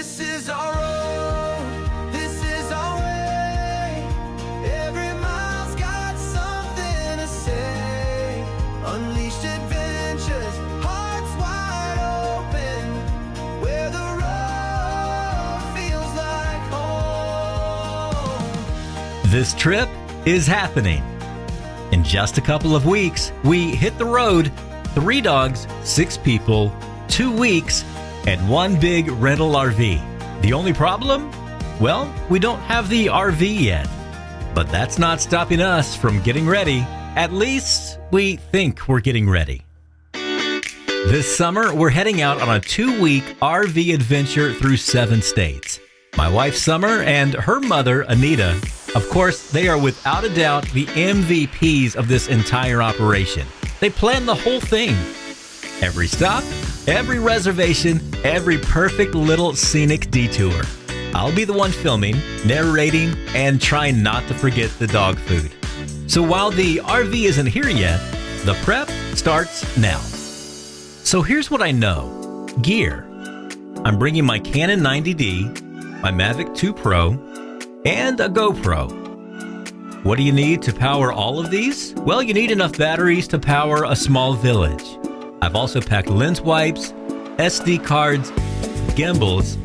This is our road, this is our way. Every mile's got something to say. Unleashed adventures, hearts wide open, where the road feels like home. This trip is happening. In just a couple of weeks, we hit the road. 3 dogs, 6 people, 2 weeks, and 1 big rental RV. The only problem? Well, we don't have the RV yet. But that's not stopping us from getting ready. At least, we think we're getting ready. This summer, we're heading out on a 2-week RV adventure through 7 states. My wife, Summer, and her mother, Anita, of course, they are without a doubt the MVPs of this entire operation. They planned the whole thing. Every stop, every reservation, every perfect little scenic detour. I'll be the one filming, narrating, and trying not to forget the dog food. So while the RV isn't here yet, the prep starts now. So here's what I know. Gear. I'm bringing my Canon 90D, my Mavic 2 Pro, and a GoPro. What do you need to power all of these? Well, you need enough batteries to power a small village. I've also packed lens wipes, SD cards, gimbals,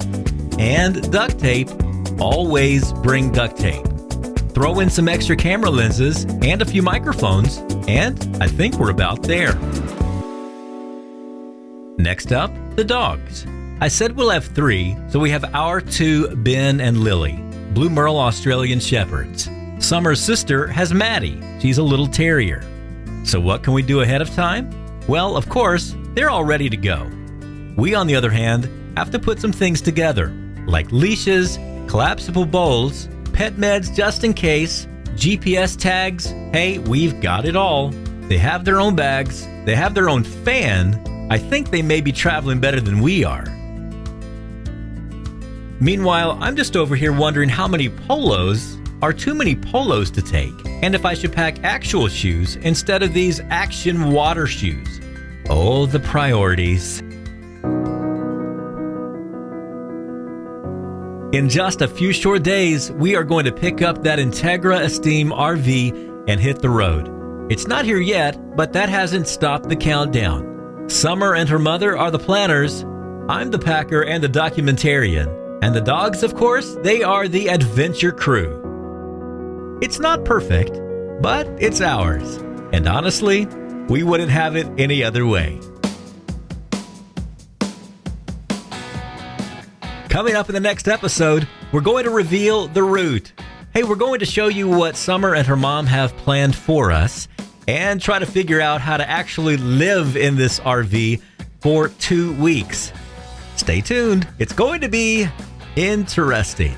and duct tape. Always bring duct tape. Throw in some extra camera lenses and a few microphones, and I think we're about there. Next up, the dogs. I said we'll have 3, so we have our 2, Ben and Lily, Blue Merle Australian Shepherds. Summer's sister has Maddie. She's a little terrier. So what can we do ahead of time? Well, of course, they're all ready to go. We, on the other hand, have to put some things together, like leashes, collapsible bowls, pet meds just in case, GPS tags. Hey, we've got it all. They have their own bags. They have their own fan. I think they may be traveling better than we are. Meanwhile, I'm just over here wondering how many polos are too many polos to take, and if I should pack actual shoes instead of these action water shoes. Oh, the priorities. In just a few short days, we are going to pick up that Integra Esteem RV and hit the road. It's not here yet, but that hasn't stopped the countdown. Summer and her mother are the planners. I'm the packer and the documentarian. And the dogs, of course, they are the adventure crew. It's not perfect, but it's ours. And honestly, we wouldn't have it any other way. Coming up in the next episode, we're going to reveal the route. Hey, we're going to show you what Summer and her mom have planned for us and try to figure out how to actually live in this RV for 2 weeks. Stay tuned. It's going to be interesting.